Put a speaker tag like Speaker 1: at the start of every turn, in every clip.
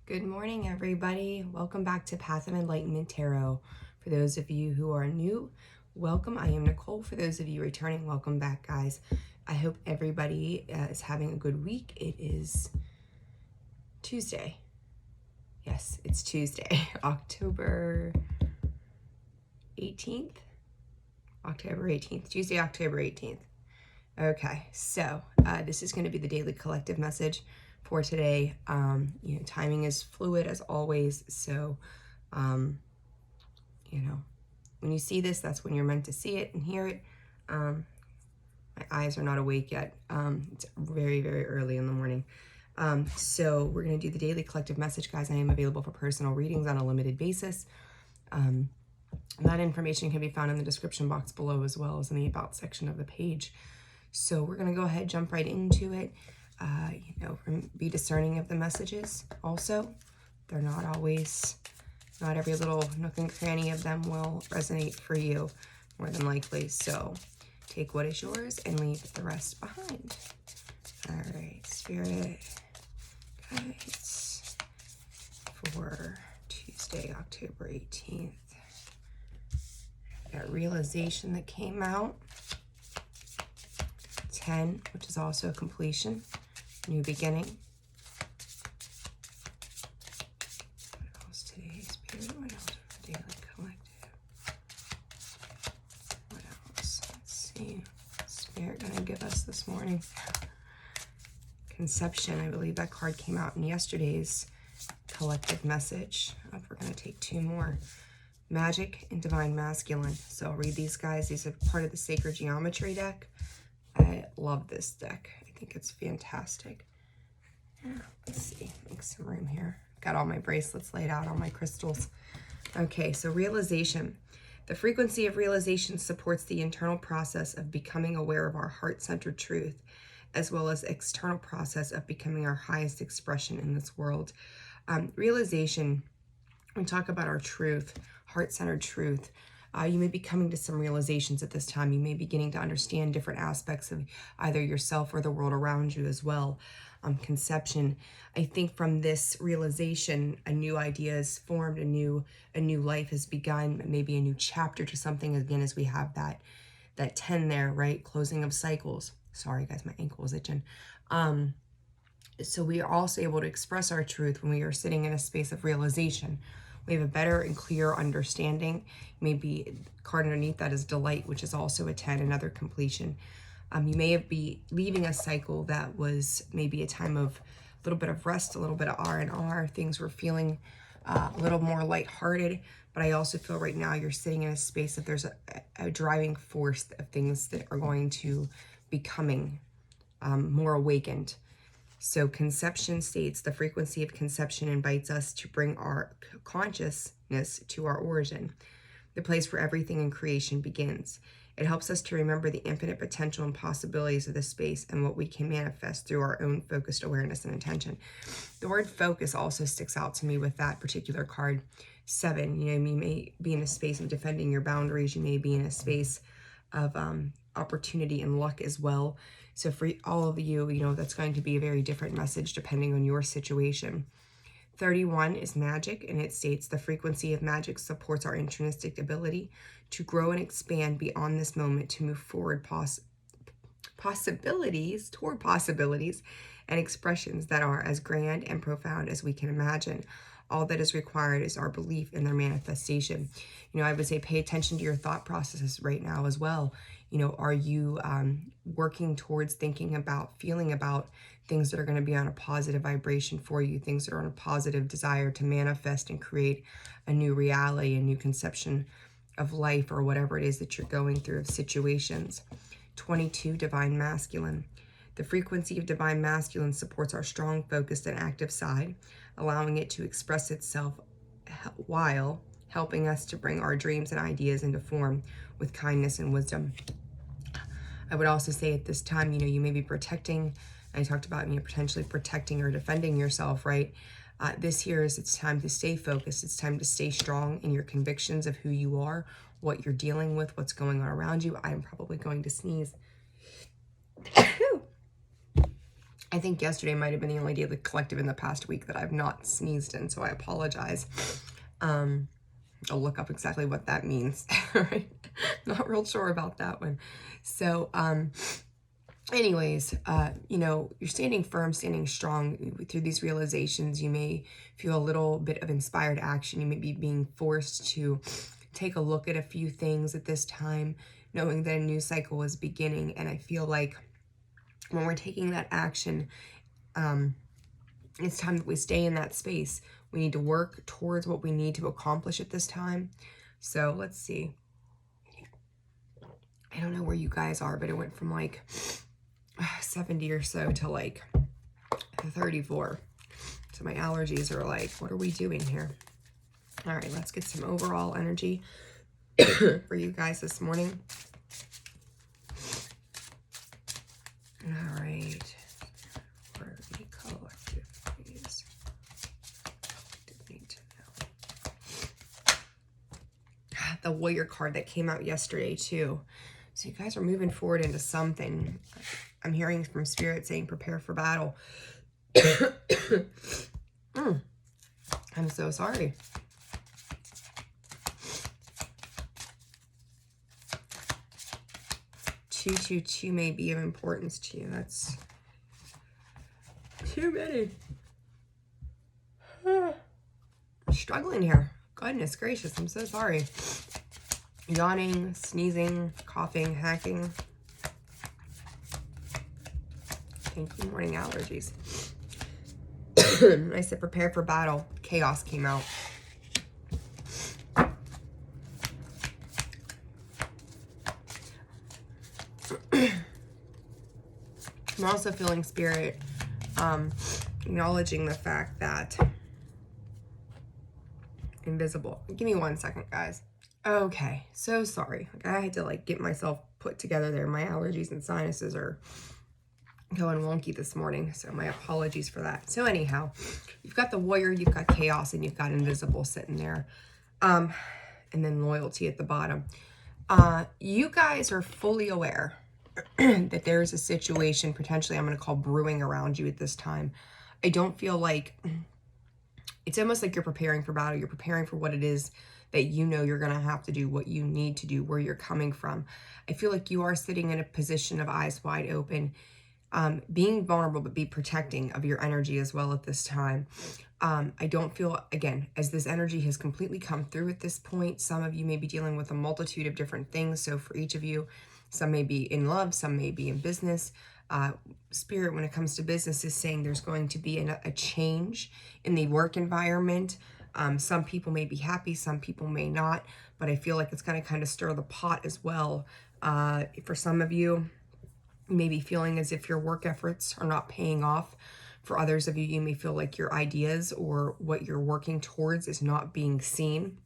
Speaker 1: Good morning, everybody. Welcome back to Path of Enlightenment Tarot. For those of you who are new, welcome. I am Nicole. For those of you returning, welcome back, guys. I hope everybody is having a good week. It is Tuesday. Yes, it's Tuesday, October 18th. Tuesday, October 18th. Okay, so this is going to be the daily collective message for today. Timing is fluid as always, so when you see this, that's when you're meant to see it and hear it. My eyes are not awake yet. It's very, very early in the morning. So we're going to do the daily collective message, guys. I am available for personal readings on a limited basis. That information can be found in the description box below, as well as in the About section of the page. So we're going to go ahead, jump right into it. Be discerning of the messages also. They're not always, not every little nook and cranny of them will resonate for you, more than likely. So take what is yours and leave the rest behind. All right, Spirit guides for Tuesday, October 18th. That realization that came out. 10, which is also a completion, new beginning. What else today, Spirit? What else for the daily collective? What else? Let's see. Spirit gonna give us this morning. Conception. I believe that card came out in yesterday's collective message. We're gonna take two more. Magic and Divine Masculine. So I'll read these guys. These are part of the Sacred Geometry deck. I love this deck. I think it's fantastic. Let's see, make some room here. Got all my bracelets laid out, all my crystals. Okay, so realization. The frequency of realization supports the internal process of becoming aware of our heart-centered truth, as well as external process of becoming our highest expression in this world. Realization, when we talk about our truth, heart-centered truth, you may be coming to some realizations at this time. You may be beginning to understand different aspects of either yourself or the world around you as well. Conception. I think from this realization, a new idea is formed, a new life has begun, maybe a new chapter to something, again, as we have that 10 there, right? Closing of cycles. Sorry, guys, my ankle is itching. So we are also able to express our truth when we are sitting in a space of realization. We have a better and clearer understanding. Maybe card underneath that is delight, which is also a 10, another completion. You may be leaving a cycle that was maybe a time of a little bit of rest, a little bit of R&R. Things were feeling a little more lighthearted. But I also feel right now you're sitting in a space that there's a driving force of things that are going to be coming more awakened. So conception states the frequency of conception invites us to bring our consciousness to our origin. The place where everything in creation begins. It helps us to remember the infinite potential and possibilities of this space and what we can manifest through our own focused awareness and intention. The word focus also sticks out to me with that particular card. 7, you may be in a space of defending your boundaries. You may be in a space of opportunity and luck as well. So for all of you, that's going to be a very different message depending on your situation. 31 is magic, and it states the frequency of magic supports our intrinsic ability to grow and expand beyond this moment, to move forward toward possibilities and expressions that are as grand and profound as we can imagine. All that is required is our belief in their manifestation. I would say pay attention to your thought processes right now as well. Are you working towards thinking about, feeling about things that are going to be on a positive vibration for you, things that are on a positive desire to manifest and create a new reality, a new conception of life, or whatever it is that you're going through, of situations. 22, Divine Masculine. The frequency of Divine Masculine supports our strong, focused, and active side, allowing it to express itself while helping us to bring our dreams and ideas into form with kindness and wisdom. I would also say at this time, you may be protecting. I talked about, potentially protecting or defending yourself, right? This year it's time to stay focused. It's time to stay strong in your convictions of who you are, what you're dealing with, what's going on around you. I'm probably going to sneeze. I think yesterday might have been the only day of the collective in the past week that I've not sneezed in, so I apologize. I'll look up exactly what that means. Right? Not real sure about that one. So, anyways, you know, you're standing firm, standing strong through these realizations. You may feel a little bit of inspired action. You may be being forced to take a look at a few things at this time, knowing that a new cycle is beginning. And I feel like when we're taking that action, it's time that we stay in that space. We need to work towards what we need to accomplish at this time. So let's see. I don't know where you guys are, but it went from like 70 or so to like 34. So my allergies are like, what are we doing here? All right, let's get some overall energy for you guys this morning. All right. For the collective, please. Collective need to know. The Warrior card that came out yesterday too. So you guys are moving forward into something. I'm hearing from Spirit saying prepare for battle. I'm so sorry. Two may be of importance to you. That's too many. I'm struggling here. Goodness gracious, I'm so sorry. Yawning, sneezing, coughing, hacking. Thank you, morning allergies. I said prepare for battle. Chaos came out. I'm also feeling Spirit acknowledging the fact that invisible. Give me 1 second, guys. Okay, so sorry. Like, I had to like get myself put together there. My allergies and sinuses are going wonky this morning, so my apologies for that. So anyhow, you've got the Warrior, you've got Chaos, and you've got Invisible sitting there. And then Loyalty at the bottom. You guys are fully aware that there's a situation potentially I'm going to call brewing around you at this time. I don't feel like, it's almost like you're preparing for battle. You're preparing for what it is that you know you're going to have to do, what you need to do, where you're coming from. I feel like you are sitting in a position of eyes wide open, being vulnerable, but be protecting of your energy as well at this time. I don't feel, again, as this energy has completely come through at this point, some of you may be dealing with a multitude of different things. So for each of you, some may be in love, some may be in business. Spirit, when it comes to business, is saying there's going to be a change in the work environment. Some people may be happy, some people may not, but I feel like it's going to kind of stir the pot as well. For some of you, maybe feeling as if your work efforts are not paying off. For others of you, you may feel like your ideas or what you're working towards is not being seen.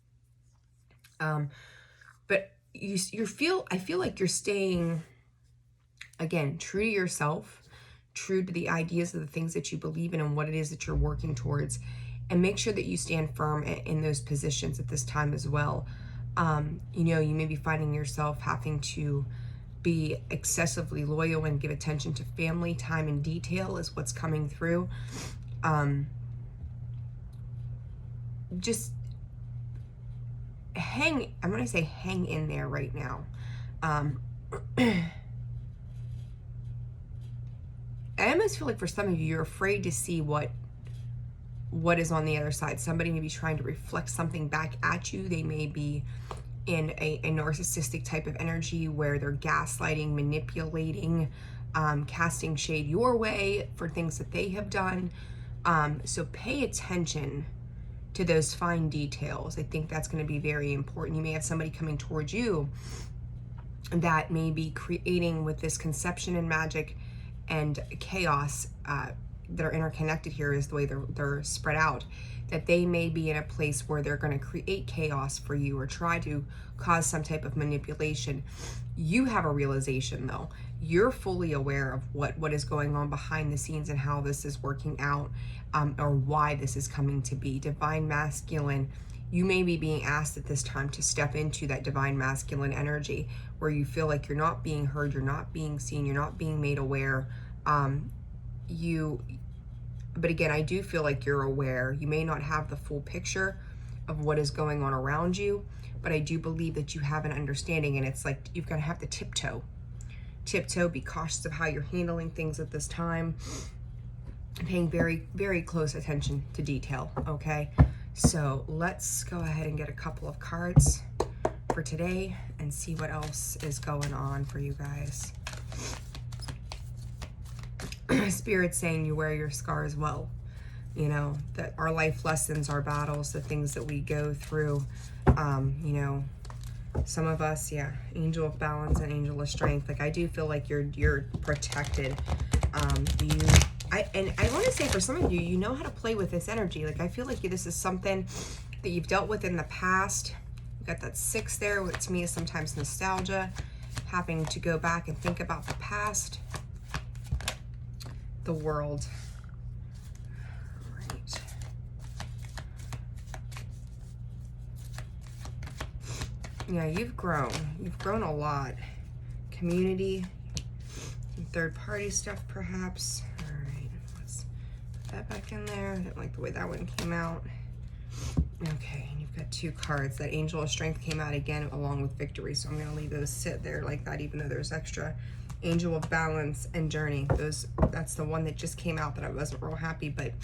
Speaker 1: But I feel like you're staying, again, true to yourself, true to the ideas of the things that you believe in and what it is that you're working towards. And make sure that you stand firm in those positions at this time as well. You know, you may be finding yourself having to be excessively loyal and give attention to family time and detail is what's coming through. Just I'm going to say hang in there right now. I almost feel like for some of you, you're afraid to see what is on the other side. Somebody may be trying to reflect something back at you. They may be in a narcissistic type of energy where they're gaslighting, manipulating, casting shade your way for things that they have done. So pay attention to those fine details. I think that's going to be very important. You may have somebody coming towards you that may be creating with this conception and magic and chaos that are interconnected here is the way they're spread out, that they may be in a place where they're going to create chaos for you or try to cause some type of manipulation. You have a realization though. You're fully aware of what is going on behind the scenes and how this is working out, or why this is coming to be. Divine masculine, you may be being asked at this time to step into that divine masculine energy where you feel like you're not being heard, you're not being seen, you're not being made aware. but again, I do feel like you're aware. You may not have the full picture of what is going on around you, but I do believe that you have an understanding, and it's like you've got to have to tiptoe, be cautious of how you're handling things at this time, paying very, very close attention to detail, okay? So let's go ahead and get a couple of cards for today and see what else is going on for you guys. Spirit's saying you wear your scars well. You know, that our life lessons, our battles, the things that we go through, you know, some of us, yeah, angel of balance and angel of strength. Like, I do feel like you're protected. I want to say for some of you, you know how to play with this energy. Like, I feel like this is something that you've dealt with in the past. You got that 6 there, which to me is sometimes nostalgia, having to go back and think about the past, the world. All right. Yeah, you've grown. You've grown a lot. Community, third-party stuff, perhaps. That back in there. I didn't like the way that one came out. Okay, and you've got 2 cards. That angel of strength came out again along with victory, so I'm going to leave those sit there like that, even though there's extra. Angel of balance and journey. That's the one that just came out that I wasn't real happy, but it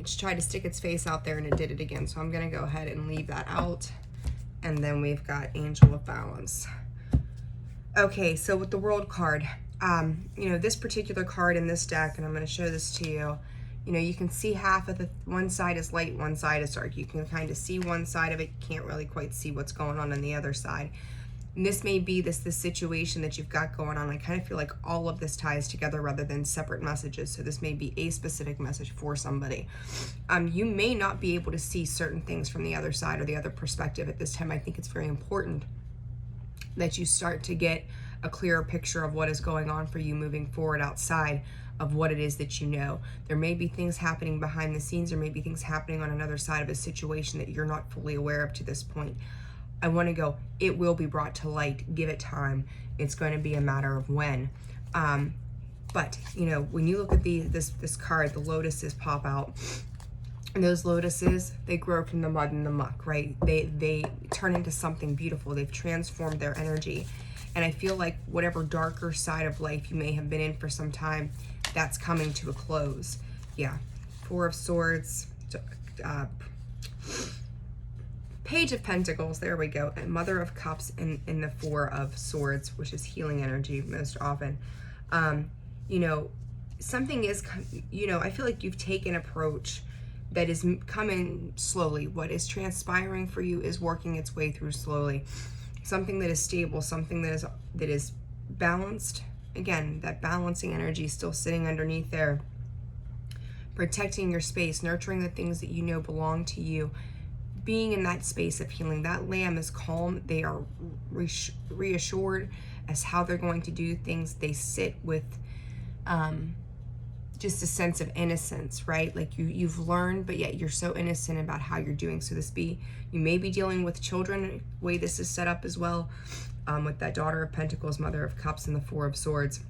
Speaker 1: just tried to stick its face out there and it did it again, so I'm going to go ahead and leave that out. And then we've got angel of balance. Okay, so with the world card, you know, this particular card in this deck, and I'm going to show this to you. You know, you can see half of one side is light, one side is dark. You can kind of see one side of it. You can't really quite see what's going on the other side. And this may be this situation that you've got going on. I kind of feel like all of this ties together rather than separate messages. So this may be a specific message for somebody. You may not be able to see certain things from the other side or the other perspective at this time. I think it's very important that you start to get a clearer picture of what is going on for you moving forward outside of what it is that you know. There may be things happening behind the scenes, or maybe things happening on another side of a situation that you're not fully aware of to this point. I want to go, it will be brought to light. Give it time. It's going to be a matter of when. But, you know, when you look at this card, the lotuses pop out. And those lotuses, they grow from the mud and the muck, right? They turn into something beautiful. They've transformed their energy. And I feel like whatever darker side of life you may have been in for some time, that's coming to a close. Yeah. 4 of Swords, Page of Pentacles, there we go, and Mother of Cups in the 4 of Swords, which is healing energy most often. You know, something is, you know, I feel like you've taken an approach that is coming slowly. What is transpiring for you is working its way through slowly. Something that is stable, something that is balanced. Again, that balancing energy is still sitting underneath there. Protecting your space, nurturing the things that you know belong to you. Being in that space of healing. That lamb is calm. They are reassured as how they're going to do things. They sit with just a sense of innocence, right? Like you've learned, but yet you're so innocent about how you're doing. So you may be dealing with children, the way this is set up as well, with that Daughter of Pentacles, Mother of Cups, and the 4 of Swords.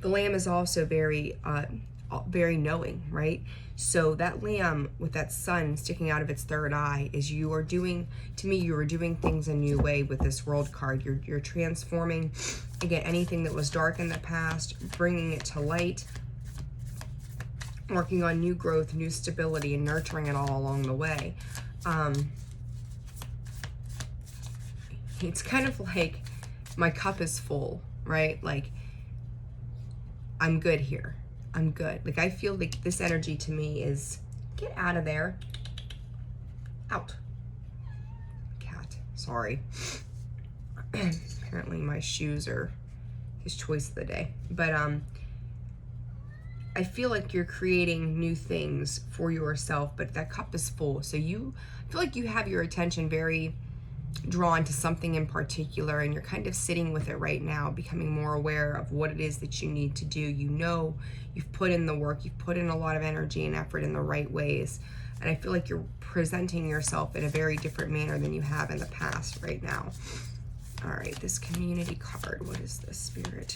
Speaker 1: The lamb is also very knowing, right? So that lamb with that sun sticking out of its third eye is you are doing things a new way with this world card. You're transforming, again, anything that was dark in the past, bringing it to light, working on new growth, new stability, and nurturing it all along the way. It's kind of like my cup is full, right? Like, I'm good here. I'm good. Like, I feel like this energy to me is, get out of there. Out. Cat. Sorry. Apparently my shoes are his choice of the day. But I feel like you're creating new things for yourself, but that cup is full. So you feel like you have your attention very drawn to something in particular, and you're kind of sitting with it right now, becoming more aware of what it is that you need to do. You know, you've put in the work, you've put in a lot of energy and effort in the right ways, and I feel like you're presenting yourself in a very different manner than you have in the past right now. All right, this community card, what is this, Spirit?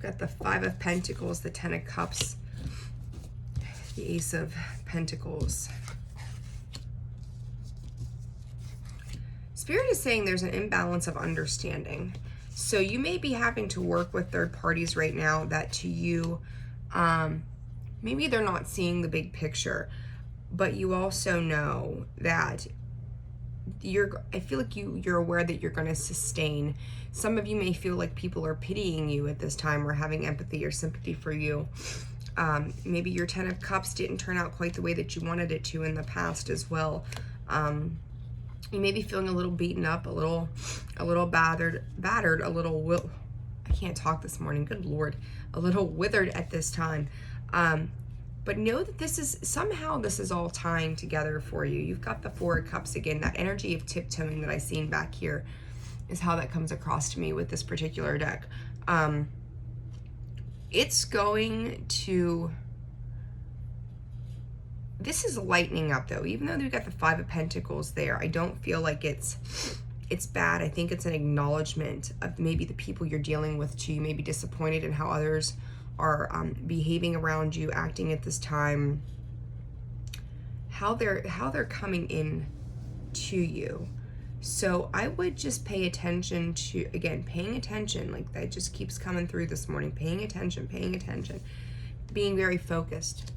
Speaker 1: got the Five of Pentacles, the Ten of Cups, the Ace of Pentacles. Spirit is saying there's an imbalance of understanding. So you may be having to work with third parties right now that to you, maybe they're not seeing the big picture, but you also know that I feel like you're aware that you're going to sustain. Some of you may feel like people are pitying you at this time or having empathy or sympathy for you. Maybe your Ten of Cups didn't turn out quite the way that you wanted it to in the past as well. You may be feeling a little beaten up, a little battered, a little I can't talk this morning, good Lord, a little withered at this time. But know that this is all tying together for you. You've got the Four of Cups again. That energy of tiptoeing that I've seen back here is how that comes across to me with this particular deck. It's going to... This is lightening up though. Even though we've got the Five of Pentacles there, I don't feel like it's bad. I think it's an acknowledgement of maybe the people you're dealing with too. You may be disappointed in how others are behaving around you, acting at this time, how they're coming in to you. So I would just pay attention to, again, paying attention, like that just keeps coming through this morning, paying attention, being very focused.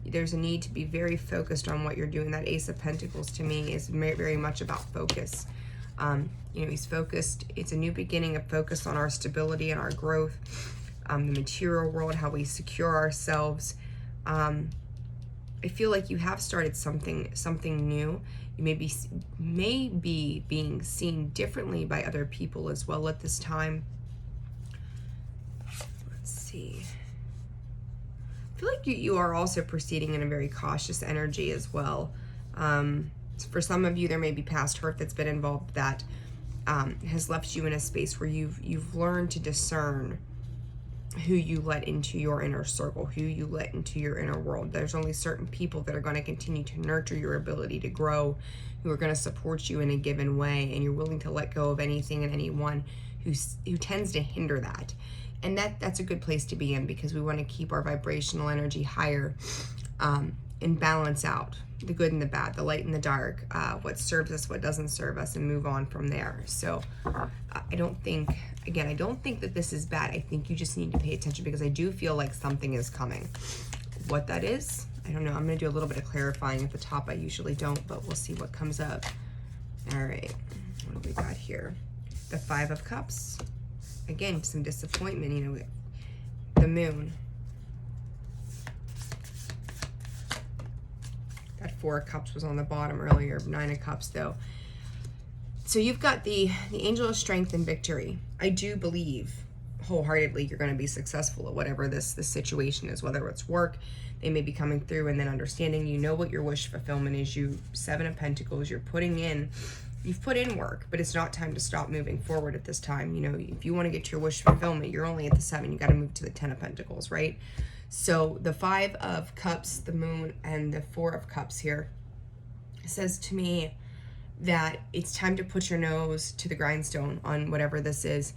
Speaker 1: There's a need to be very focused on what you're doing. That Ace of Pentacles to me is very much about focus. You know, he's focused. It's a new beginning of focus on our stability and our growth, the material world, how we secure ourselves. I feel like you have started something new. You may be being seen differently by other people as well at this time. Let's see. I feel like you are also proceeding in a very cautious energy as well. For some of you, there may be past hurt that's been involved that has left you in a space where you've learned to discern who you let into your inner circle, who you let into your inner world. There's only certain people that are going to continue to nurture your ability to grow, who are going to support you in a given way, and you're willing to let go of anything and anyone who tends to hinder that. And that's a good place to be in, because we want to keep our vibrational energy higher, and balance out the good and the bad, the light and the dark, what serves us, what doesn't serve us, and move on from there. So I don't think that this is bad. I think you just need to pay attention, because I do feel like something is coming. What that is, I don't know. I'm going to do a little bit of clarifying at the top. I usually don't, but we'll see what comes up. All right, what do we got here? The Five of Cups. Again, some disappointment, you know, the Moon. That Four of Cups was on the bottom earlier, Nine of Cups though. So you've got the Angel of Strength and Victory. I do believe wholeheartedly you're going to be successful at whatever this situation is, whether it's work, they may be coming through, and then understanding, you know what your wish fulfillment is. You, Seven of Pentacles, you've put in work, but it's not time to stop moving forward at this time. You know, if you want to get to your wish fulfillment, you're only at the Seven, you got to move to the Ten of Pentacles, right? So the Five of Cups, the Moon, and the Four of Cups here says to me that it's time to put your nose to the grindstone on whatever this is.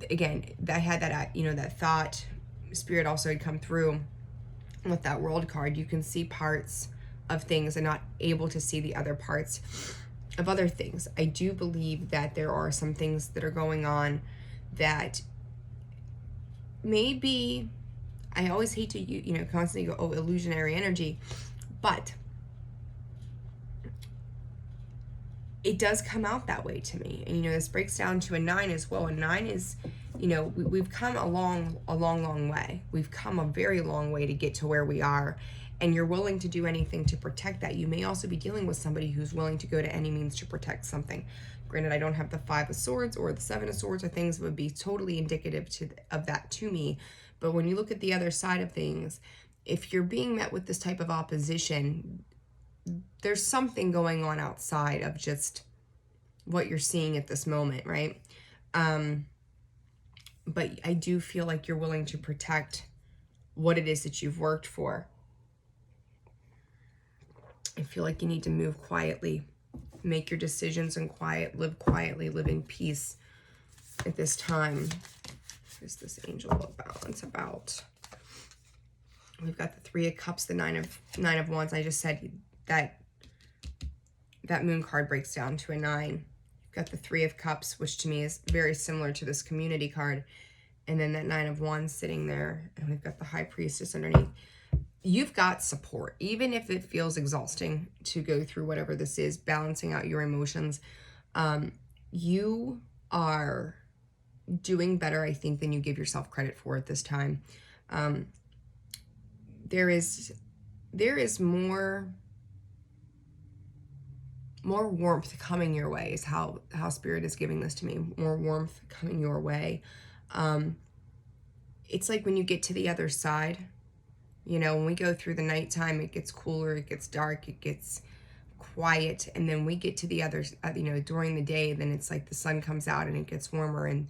Speaker 1: Again, I had that, you know, that thought, Spirit also had come through with that World card. You can see parts of things and not able to see the other parts of other things. I do believe that there are some things that are going on that maybe, I always hate to, you know, constantly go, oh, illusionary energy, but it does come out that way to me. And, you know, this breaks down to a 9 as well. And 9 is, you know, we've come a long way. We've come a very long way to get to where we are. And you're willing to do anything to protect that. You may also be dealing with somebody who's willing to go to any means to protect something. Granted, I don't have the Five of Swords or the Seven of Swords or things that would be totally indicative of that to me. But when you look at the other side of things, if you're being met with this type of opposition, there's something going on outside of just what you're seeing at this moment, right? But I do feel like you're willing to protect what it is that you've worked for. I feel like you need to move quietly, make your decisions in quiet, live quietly, live in peace at this time. is this angel of balance about? We've got the Three of Cups, the Nine of Wands. I just said that moon card breaks down to a 9. You've got the Three of Cups, which to me is very similar to this community card. And then that Nine of Wands sitting there. And we've got the High Priestess underneath. You've got support. Even if it feels exhausting to go through whatever this is, balancing out your emotions, you are doing better, I think, than you give yourself credit for at this time. There is more warmth coming your way is how Spirit is giving this to me. More warmth coming your way. It's like when you get to the other side, you know, when we go through the nighttime, it gets cooler, it gets dark, it gets quiet, and then we get to the other, you know, during the day, then it's like the sun comes out and it gets warmer, and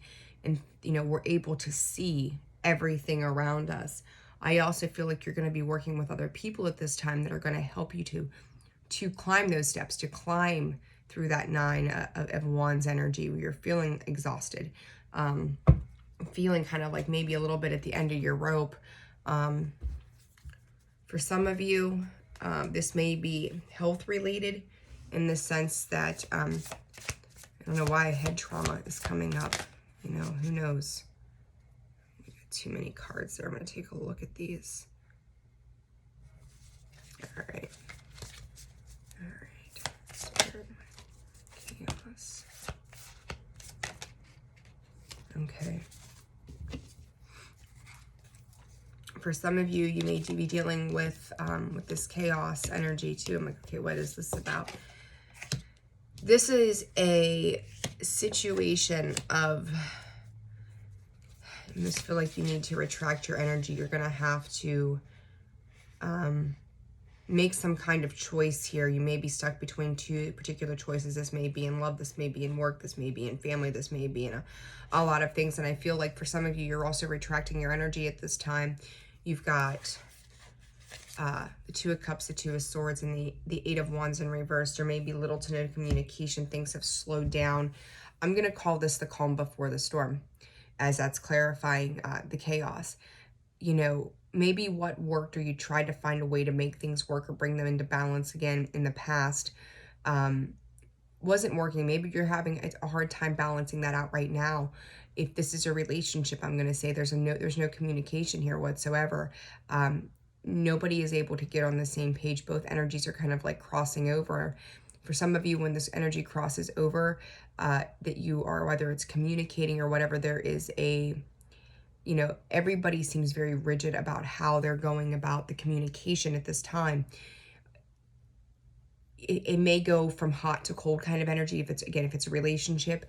Speaker 1: you know, we're able to see everything around us. I also feel like you're going to be working with other people at this time that are going to help you to climb those steps, to climb through that Nine of Wands energy where you're feeling exhausted, feeling kind of like maybe a little bit at the end of your rope. For some of you, this may be health related in the sense that, I don't know why head trauma is coming up. You know, who knows? Too many cards there. I'm going to take a look at these. All right. Spirit, chaos. Okay. For some of you, you may be dealing with this chaos energy too. I'm like, okay, what is this about? This is a situation of, I just feel like you need to retract your energy. You're going to have to make some kind of choice here. You may be stuck between two particular choices. This may be in love, this may be in work, this may be in family, this may be in a lot of things. And I feel like for some of you, you're also retracting your energy at this time. You've got the Two of Cups, the Two of Swords, and the Eight of Wands in reverse. There may be little to no communication. Things have slowed down. I'm going to call this the calm before the storm, as that's clarifying the chaos. You know, maybe what worked, or you tried to find a way to make things work or bring them into balance again in the past, wasn't working. Maybe you're having a hard time balancing that out right now. If this is a relationship, I'm going to say there's no communication here whatsoever. Nobody is able to get on the same page. Both energies are kind of like crossing over. For some of you, when this energy crosses over, that you are, whether it's communicating or whatever, there is a, you know, everybody seems very rigid about how they're going about the communication at this time. It may go from hot to cold kind of energy if it's a relationship,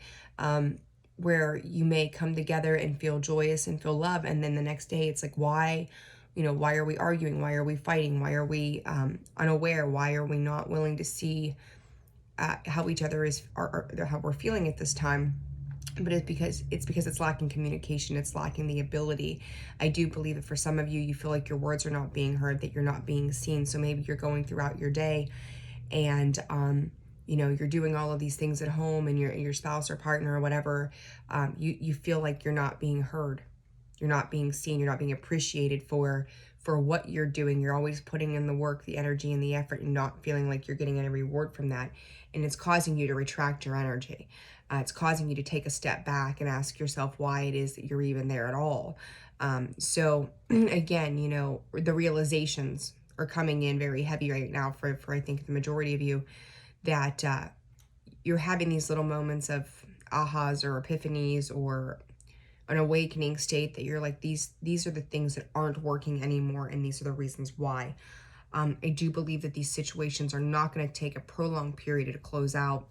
Speaker 1: where you may come together and feel joyous and feel love, and then the next day it's like, why are we arguing? Why are we fighting? Why are we unaware? Why are we not willing to see how each other is, or how we're feeling at this time? But it's because it's lacking communication. It's lacking the ability. I do believe that for some of you, you feel like your words are not being heard, that you're not being seen. So maybe you're going throughout your day, and you know, you're doing all of these things at home, and your spouse or partner or whatever, you feel like you're not being heard, you're not being seen, you're not being appreciated for what you're doing. You're always putting in the work, the energy, and the effort, and not feeling like you're getting any reward from that. And it's causing you to retract your energy. It's causing you to take a step back and ask yourself why it is that you're even there at all. So again, you know, the realizations are coming in very heavy right now for I think the majority of you, that you're having these little moments of ahas or epiphanies or an awakening state, that you're like, these are the things that aren't working anymore, and these are the reasons why. I do believe that these situations are not going to take a prolonged period to close out.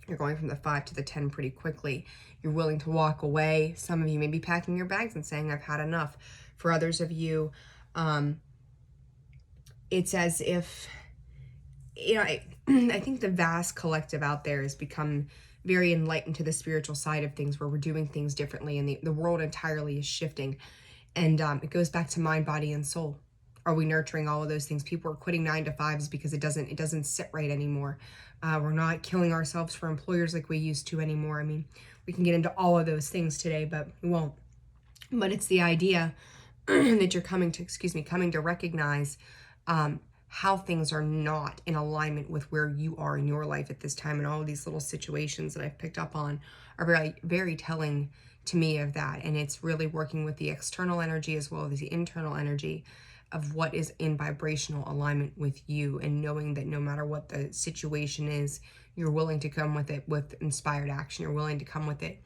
Speaker 1: You're going from the 5 to the 10 pretty quickly. You're willing to walk away. Some of you may be packing your bags and saying, I've had enough. For others of you, it's as if, you know, I think the vast collective out there has become very enlightened to the spiritual side of things, where we're doing things differently, and the world entirely is shifting. And it goes back to mind, body, and soul. Are we nurturing all of those things? People are quitting 9 to 5s because it doesn't sit right anymore. We're not killing ourselves for employers like we used to anymore. I mean, we can get into all of those things today, but we won't. But it's the idea that you're coming to recognize how things are not in alignment with where you are in your life at this time. And all of these little situations that I've picked up on are very, very telling to me of that. And it's really working with the external energy as well as the internal energy of what is in vibrational alignment with you, and knowing that no matter what the situation is, you're willing to come with it with inspired action. You're willing to come with it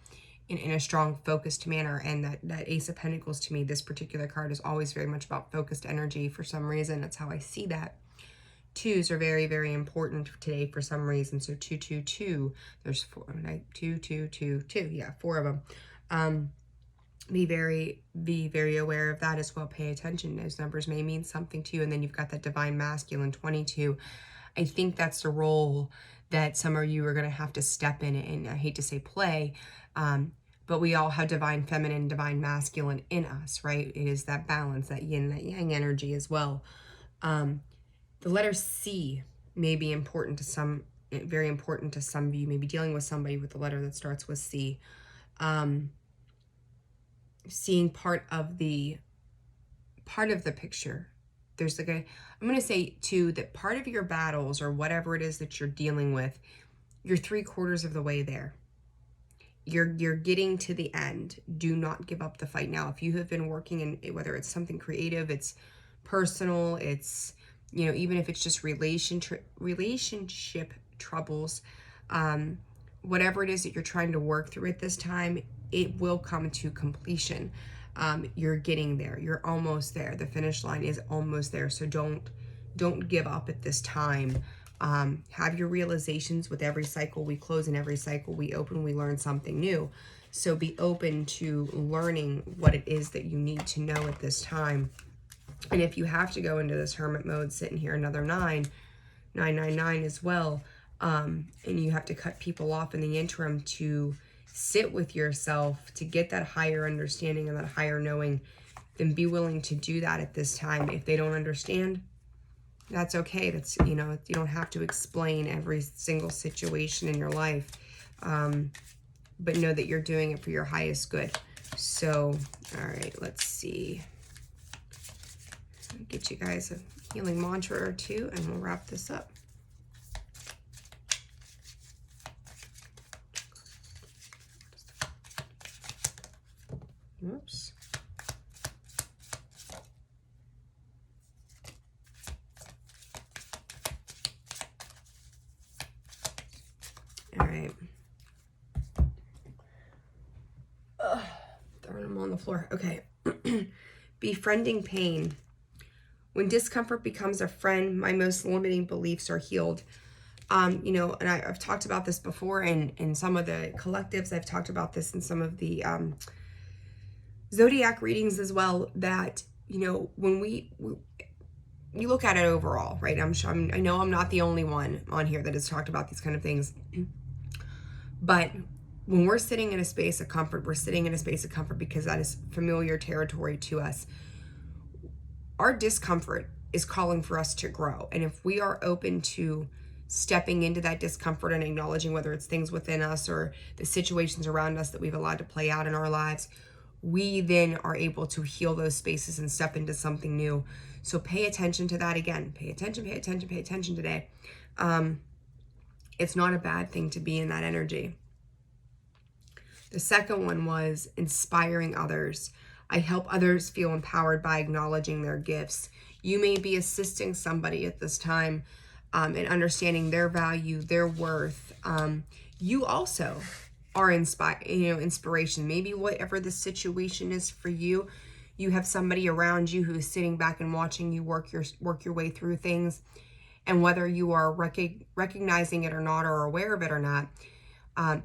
Speaker 1: in a strong, focused manner. And that Ace of Pentacles, to me, this particular card is always very much about focused energy for some reason. That's how I see that. Twos are very, very important today for some reason. So 222, there's four, 2, 2, 2, 2. Yeah, four of them. Be very aware of that as well. Pay attention. Those numbers may mean something to you. And then you've got that divine masculine 22. I think that's the role that some of you are going to have to step in, and I hate to say play, but we all have divine feminine, divine masculine in us, right? It is that balance, that yin, that yang energy as well. The letter C may be important to some, very important to some of you. Maybe dealing with somebody with the letter that starts with C. Seeing part of the picture. There's like I'm going to say too, that part of your battles or whatever it is that you're dealing with, you're 3/4 of the way there. You're getting to the end. Do not give up the fight. Now, if you have been working in, whether it's something creative, it's personal, it's, even if it's just relationship troubles, whatever it is that you're trying to work through at this time, it will come to completion. You're getting there. You're almost there. The finish line is almost there. So don't give up at this time. Have your realizations with every cycle we close and every cycle we open, we learn something new. So be open to learning what it is that you need to know at this time. And if you have to go into this hermit mode, sitting here, another 999 as well, and you have to cut people off in the interim to sit with yourself, to get that higher understanding and that higher knowing, then be willing to do that at this time. If they don't understand, that's okay. That's, you don't have to explain every single situation in your life, but know that you're doing it for your highest good. So, all right, let's see. Get you guys a healing mantra or two, and we'll wrap this up. Oops. All right. Throwing them on the floor. Okay. Befriending pain. When discomfort becomes a friend, my most limiting beliefs are healed. And I've talked about this before in some of the collectives. I've talked about this in some of the zodiac readings as well, that, when you look at it overall, right? I know I'm not the only one on here that has talked about these kind of things, but when we're sitting in a space of comfort, we're sitting in a space of comfort because that is familiar territory to us. Our discomfort is calling for us to grow. And if we are open to stepping into that discomfort and acknowledging whether it's things within us or the situations around us that we've allowed to play out in our lives, we then are able to heal those spaces and step into something new. So pay attention to that again. Pay attention today. It's not a bad thing to be in that energy. The second one was inspiring others. I help others feel empowered by acknowledging their gifts. You may be assisting somebody at this time in understanding their value, their worth. You also are inspiration. Maybe whatever the situation is for you, you have somebody around you who is sitting back and watching you work your way through things. And whether you are recognizing it or not, or aware of it or not,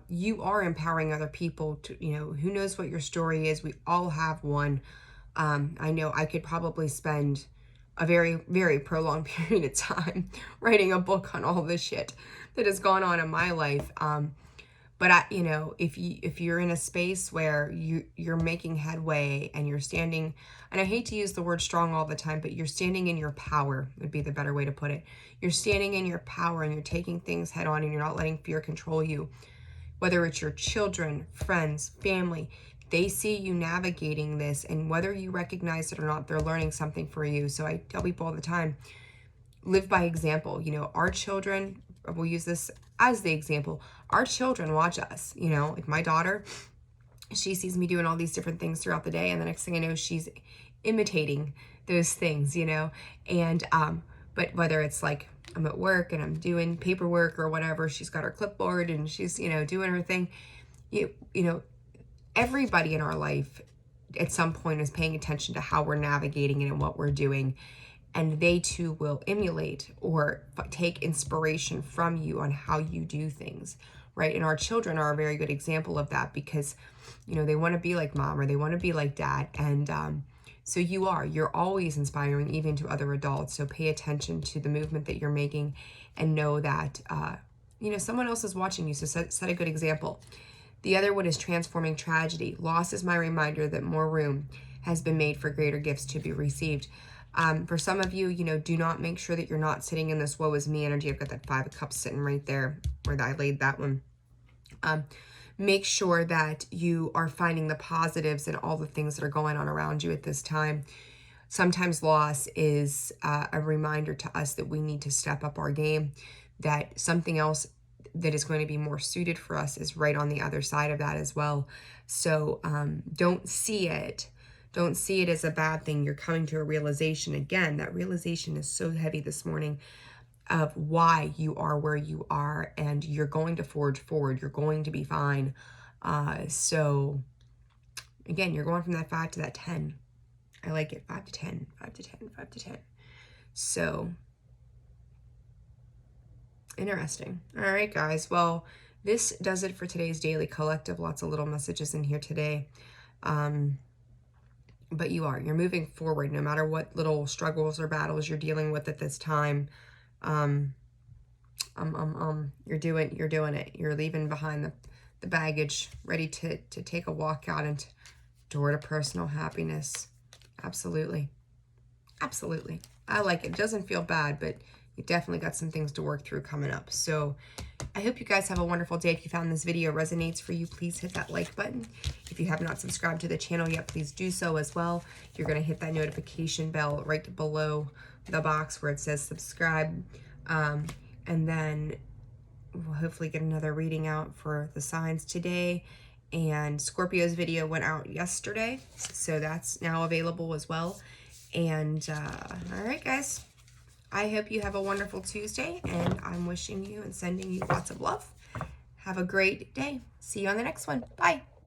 Speaker 1: you are empowering other people to, who knows what your story is. We all have one. I know I could probably spend a very, very prolonged period of time writing a book on all this shit that has gone on in my life. But if you're in a space where you're making headway and you're standing, and I hate to use the word strong all the time, but you're standing in your power would be the better way to put it. You're standing in your power and you're taking things head on and you're not letting fear control you. Whether it's your children, friends, family, They see you navigating this, and whether you recognize it or not, they're learning something for you. So I tell people all the time, live by example. You know, our children, we'll use this as the example. Our children watch us, you know, like my daughter, she sees me doing all these different things throughout the day, and the next thing I know, she's imitating those things, you know. And but whether it's like I'm at work and I'm doing paperwork or whatever, she's got her clipboard and she's, you know, doing her thing. You know, everybody in our life at some point is paying attention to how we're navigating it and what we're doing, and they too will emulate or take inspiration from you on how you do things, right? And our children are a very good example of that, because, you know, they want to be like mom or they want to be like dad. And so you're always inspiring, even to other adults. So pay attention to the movement that you're making, and know that, you know, someone else is watching you. So set a good example. The other one is transforming tragedy. Loss is my reminder that more room has been made for greater gifts to be received. For some of you, you know, do not make sure that you're not sitting in this woe is me energy. I've got that 5 of Cups sitting right there where I laid that one. Make sure that you are finding the positives in all the things that are going on around you at this time. Sometimes loss is a reminder to us that we need to step up our game, that something else that is going to be more suited for us is right on the other side of that as well. So don't see it as a bad thing. You're coming to a realization. Again, that realization is so heavy this morning of why you are where you are, and you're going to forge forward. You're going to be fine. So again, you're going from that 5 to that 10. I like it. 5 to 10, 5 to 10, 5 to 10. So interesting. All right, guys. Well, this does it for today's daily collective. Lots of little messages in here today. But you're moving forward no matter what little struggles or battles you're dealing with at this time. You're doing it. You're leaving behind the baggage, ready to take a walk out and toward a personal happiness. Absolutely. Absolutely. I like it. It doesn't feel bad, but you definitely got some things to work through coming up. So I hope you guys have a wonderful day. If you found this video resonates for you, please hit that like button. If you have not subscribed to the channel yet, please do so as well. You're going to hit that notification bell right below the box where it says subscribe. And then we'll hopefully get another reading out for the signs today. And Scorpio's video went out yesterday, so that's now available as well. And all right, guys. I hope you have a wonderful Tuesday, and I'm wishing you and sending you lots of love. Have a great day. See you on the next one. Bye.